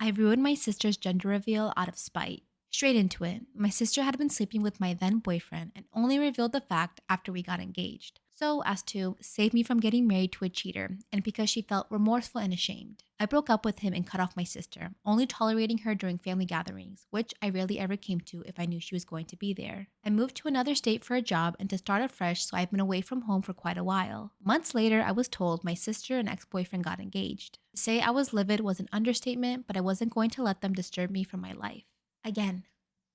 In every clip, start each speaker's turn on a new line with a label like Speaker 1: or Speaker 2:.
Speaker 1: I ruined my sister's gender reveal out of spite. Straight into it, my sister had been sleeping with my then boyfriend and only revealed the fact after we got engaged. So, as to save me from getting married to a cheater, and because she felt remorseful and ashamed. I broke up with him and cut off my sister, only tolerating her during family gatherings, which I rarely ever came to if I knew she was going to be there. I moved to another state for a job and to start afresh, so I've been away from home for quite a while. Months later, I was told my sister and ex boyfriend got engaged. To say I was livid was an understatement, but I wasn't going to let them disturb me from my life. Again,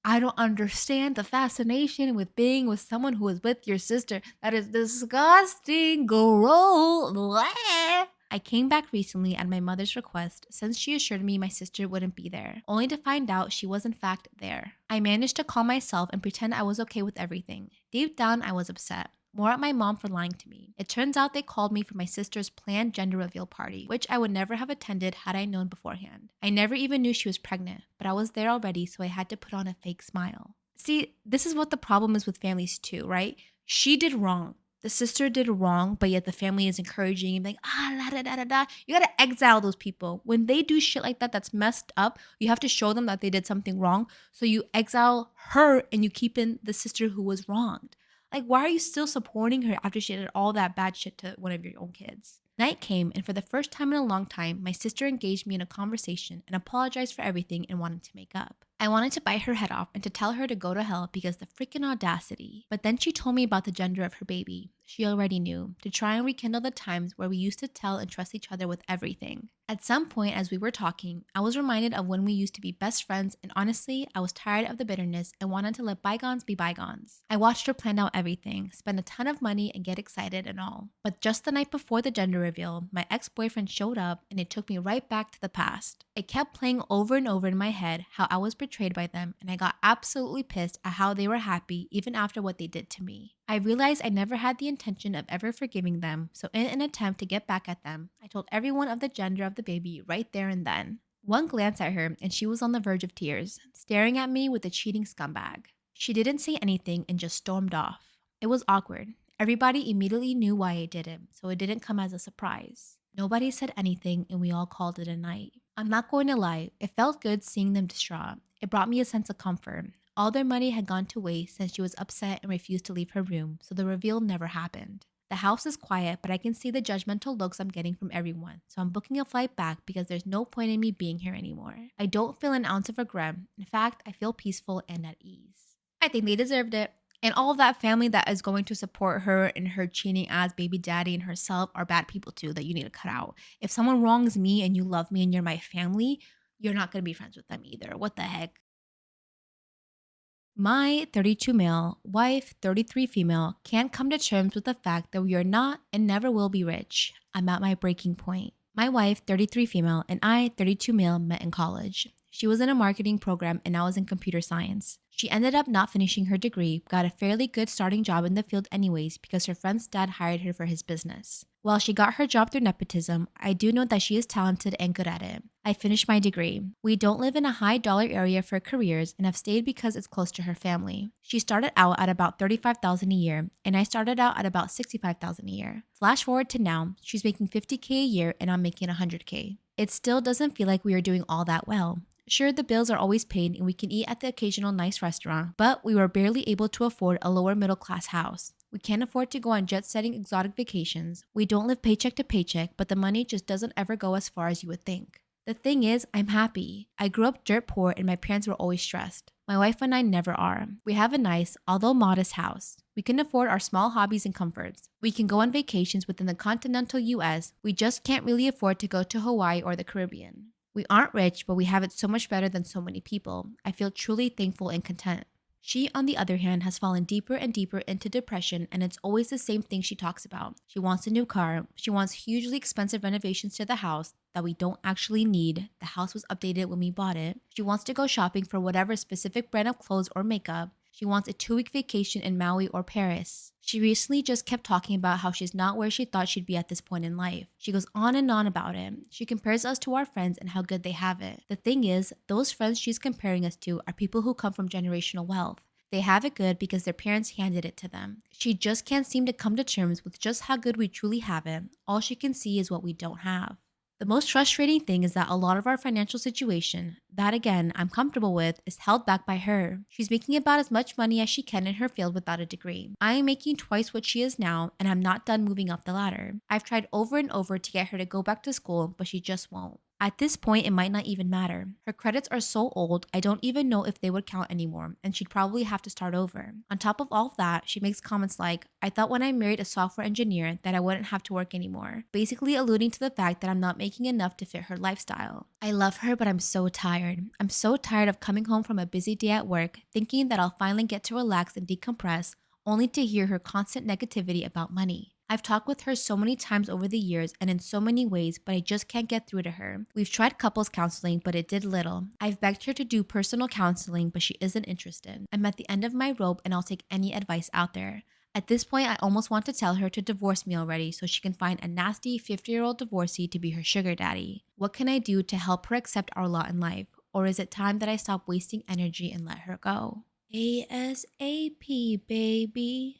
Speaker 1: I don't understand the fascination with being with someone who is with your sister. That is disgusting. Gross. Bleh. I came back recently at my mother's request since she assured me my sister wouldn't be there, only to find out she was in fact there. I managed to calm myself and pretend I was okay with everything. Deep down, I was upset. More at my mom for lying to me. It turns out they called me for my sister's planned gender reveal party, which I would never have attended had I known beforehand. I never even knew she was pregnant, but I was there already, so I had to put on a fake smile. See, this is what the problem is with families too, right? She did wrong. The sister did wrong, but yet the family is encouraging and like, la da da da da. You gotta exile those people. When they do shit like that that's messed up, you have to show them that they did something wrong. So you exile her and you keep in the sister who was wronged. Like, why are you still supporting her after she did all that bad shit to one of your own kids? Night came, and for the first time in a long time, my sister engaged me in a conversation and apologized for everything and wanted to make up. I wanted to bite her head off and to tell her to go to hell because the freaking audacity. But then she told me about the gender of her baby. She already knew, to try and rekindle the times where we used to tell and trust each other with everything. At some point, as we were talking, I was reminded of when we used to be best friends, and honestly, I was tired of the bitterness and wanted to let bygones be bygones. I watched her plan out everything, spend a ton of money, and get excited and all. But just the night before the gender reveal, my ex-boyfriend showed up, and it took me right back to the past. It kept playing over and over in my head how I was betrayed by them, and I got absolutely pissed at how they were happy even after what they did to me. I realized I never had the intention of ever forgiving them, so in an attempt to get back at them, I told everyone of the gender of the baby right there and then. One glance at her, and she was on the verge of tears, staring at me with a cheating scumbag. She didn't say anything and just stormed off. It was awkward. Everybody immediately knew why I did it, so it didn't come as a surprise. Nobody said anything, and we all called it a night. I'm not going to lie, it felt good seeing them distraught. It brought me a sense of comfort. All their money had gone to waste since she was upset and refused to leave her room, so the reveal never happened. The house is quiet, but I can see the judgmental looks I'm getting from everyone, so I'm booking a flight back because there's no point in me being here anymore. I don't feel an ounce of regret. In fact, I feel peaceful and at ease. I think they deserved it. And all of that family that is going to support her and her cheating ass baby daddy and herself are bad people too that you need to cut out. If someone wrongs me and you love me and you're my family, you're not going to be friends with them either. What the heck? My 32 male, wife 33 female can't come to terms with the fact that we are not and never will be rich. I'm at my breaking point. My wife 33 female and I 32 male met in college. She was in a marketing program and I was in computer science. She ended up not finishing her degree, got a fairly good starting job in the field anyways because her friend's dad hired her for his business. While she got her job through nepotism, I do know that she is talented and good at it. I finished my degree. We don't live in a high dollar area for careers and have stayed because it's close to her family. She started out at about $35,000 a year and I started out at about $65,000 a year. Flash forward to now, she's making $50K a year and I'm making $100K. It still doesn't feel like we are doing all that well. Sure, the bills are always paid and we can eat at the occasional nice restaurant, but we were barely able to afford a lower middle class house. We can't afford to go on jet-setting exotic vacations. We don't live paycheck to paycheck, but the money just doesn't ever go as far as you would think. The thing is, I'm happy. I grew up dirt poor and my parents were always stressed. My wife and I never are. We have a nice, although modest house. We can afford our small hobbies and comforts. We can go on vacations within the continental US. We just can't really afford to go to Hawaii or the Caribbean. We aren't rich, but we have it so much better than so many people. I feel truly thankful and content. She, on the other hand, has fallen deeper and deeper into depression, and it's always the same thing she talks about. She wants a new car. She wants hugely expensive renovations to the house that we don't actually need. The house was updated when we bought it. She wants to go shopping for whatever specific brand of clothes or makeup. She wants a 2-week vacation in Maui or Paris. She recently just kept talking about how she's not where she thought she'd be at this point in life. She goes on and on about it. She compares us to our friends and how good they have it. The thing is, those friends she's comparing us to are people who come from generational wealth. They have it good because their parents handed it to them. She just can't seem to come to terms with just how good we truly have it. All she can see is what we don't have. The most frustrating thing is that a lot of our financial situation, that again I'm comfortable with, is held back by her. She's making about as much money as she can in her field without a degree. I am making twice what she is now, and I'm not done moving up the ladder. I've tried over and over to get her to go back to school, but she just won't. At this point, it might not even matter. Her credits are so old, I don't even know if they would count anymore, and she'd probably have to start over. On top of all of that, she makes comments like, I thought when I married a software engineer that I wouldn't have to work anymore, basically alluding to the fact that I'm not making enough to fit her lifestyle. I love her, but I'm so tired. I'm so tired of coming home from a busy day at work, thinking that I'll finally get to relax and decompress, only to hear her constant negativity about money. I've talked with her so many times over the years and in so many ways, but I just can't get through to her. We've tried couples counseling, but it did little. I've begged her to do personal counseling, but she isn't interested. I'm at the end of my rope and I'll take any advice out there. At this point, I almost want to tell her to divorce me already so she can find a nasty 50-year-old divorcee to be her sugar daddy. What can I do to help her accept our lot in life? Or is it time that I stop wasting energy and let her go? ASAP, baby.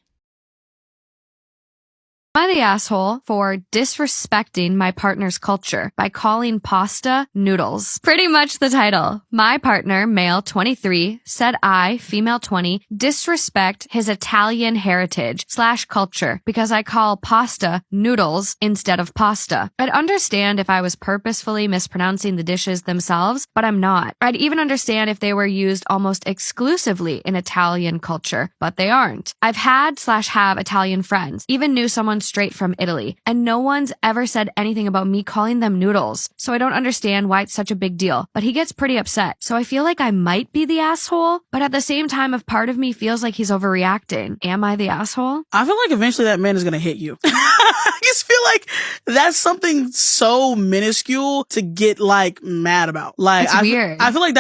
Speaker 2: Am I the asshole for disrespecting my partner's culture by calling pasta noodles? Pretty much the title. My partner, male 23, said I, female 20, disrespect his Italian heritage / culture because I call pasta noodles instead of pasta. I'd understand if I was purposefully mispronouncing the dishes themselves, but I'm not. I'd even understand if they were used almost exclusively in Italian culture, but they aren't. I've had / have Italian friends, even knew someone straight from Italy, and no one's ever said anything about me calling them noodles, so I don't understand why it's such a big deal, but he gets pretty upset, so I feel like I might be the asshole, but at the same time, a part of me feels like he's overreacting. Am I the asshole?
Speaker 3: I feel like eventually that man is gonna hit you. I just feel like that's something so minuscule to get like mad about. Like,
Speaker 2: It's weird.
Speaker 3: I feel like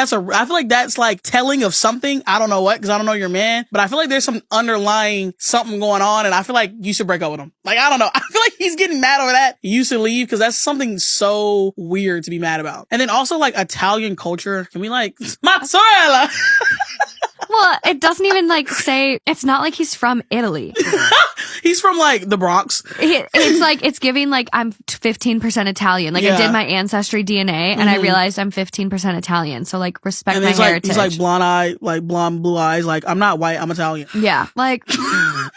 Speaker 3: that's like telling of something. I don't know what, because I don't know your man, but I feel like there's some underlying something going on, and I feel like you should break up with him. Like, I don't know. I feel like he's getting mad over that. You should leave, because that's something so weird to be mad about. And then also like Italian culture. Can we like mozzarella?
Speaker 2: Well, it doesn't even like say, it's not like he's from Italy.
Speaker 3: He's from like the Bronx.
Speaker 2: It's like, it's giving like I'm 15% Italian. Like I did my ancestry DNA and I realized I'm 15% Italian. So like respect my heritage.
Speaker 3: He's like blonde eye, like blonde blue eyes. Like, I'm not white, I'm Italian.
Speaker 2: Yeah. Like,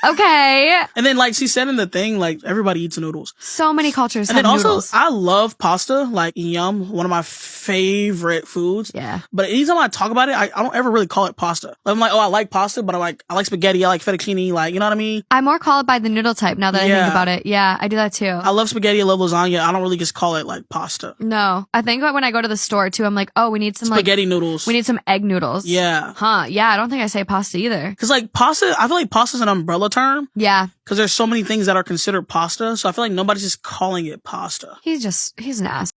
Speaker 2: okay.
Speaker 3: And then like she said in the thing, like everybody eats noodles.
Speaker 2: So many cultures
Speaker 3: and
Speaker 2: have
Speaker 3: then
Speaker 2: noodles.
Speaker 3: Also, I love pasta, like yum, one of my favorite foods.
Speaker 2: Yeah.
Speaker 3: But anytime I talk about it, I don't ever really call it pasta. I'm like, oh, I like pasta, but I like spaghetti, I like fettuccine, like, you know what I mean?
Speaker 2: I more call it by the noodle type now that I think about it. Yeah, I do that too.
Speaker 3: I love spaghetti, I love lasagna. I don't really just call it like pasta.
Speaker 2: No. I think when I go to the store too, I'm like, oh, we need some
Speaker 3: spaghetti noodles.
Speaker 2: We need some egg noodles.
Speaker 3: Yeah.
Speaker 2: Huh. Yeah, I don't think I say pasta either.
Speaker 3: Cause like pasta, I feel like pasta's an umbrella term.
Speaker 2: Yeah.
Speaker 3: Cause there's so many things that are considered pasta. So I feel like nobody's just calling it pasta.
Speaker 2: He's an ass.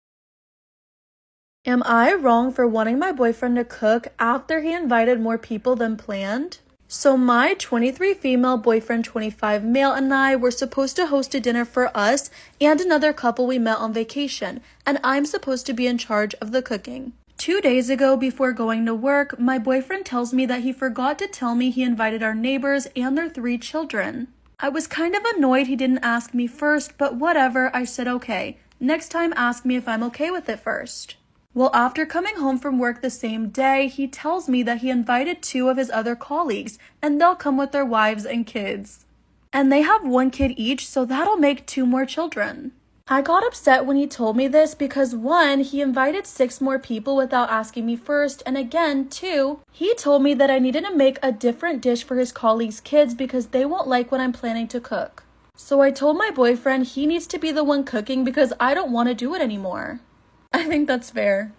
Speaker 4: Am I wrong for wanting my boyfriend to cook after he invited more people than planned? So my 23 female boyfriend, 25 male, and I were supposed to host a dinner for us and another couple we met on vacation, and I'm supposed to be in charge of the cooking. 2 days ago, before going to work, my boyfriend tells me that he forgot to tell me he invited our neighbors and their 3 children. I was kind of annoyed he didn't ask me first, but whatever, I said okay. Next time ask me if I'm okay with it first. Well, after coming home from work the same day, he tells me that he invited 2 of his other colleagues, and they'll come with their wives and kids. And they have 1 kid each, so that'll make 2 more children. I got upset when he told me this because 1, he invited 6 more people without asking me first, and again, 2, he told me that I needed to make a different dish for his colleagues' kids because they won't like what I'm planning to cook. So I told my boyfriend he needs to be the one cooking because I don't want to do it anymore. I think that's fair.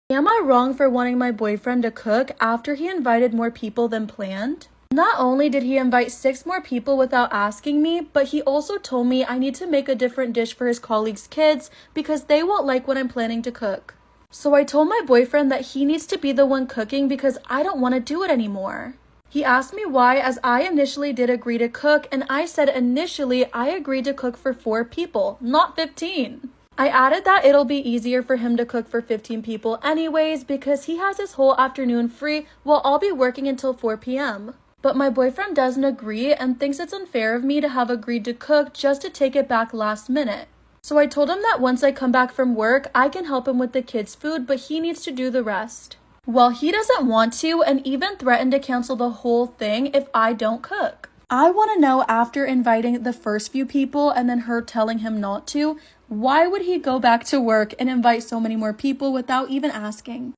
Speaker 4: Am I wrong for wanting my boyfriend to cook after he invited more people than planned? Not only did he invite 6 more people without asking me, but he also told me I need to make a different dish for his colleagues' kids because they won't like what I'm planning to cook. So I told my boyfriend that he needs to be the one cooking because I don't want to do it anymore. He asked me why, as I initially did agree to cook, and I said initially I agreed to cook for 4 people, not 15. I added that it'll be easier for him to cook for 15 people anyways because he has his whole afternoon free while I'll be working until 4 p.m. But my boyfriend doesn't agree and thinks it's unfair of me to have agreed to cook just to take it back last minute. So I told him that once I come back from work, I can help him with the kids' food, but he needs to do the rest. Well, he doesn't want to and even threatened to cancel the whole thing if I don't cook. I want to know, after inviting the first few people and then her telling him not to, why would he go back to work and invite so many more people without even asking?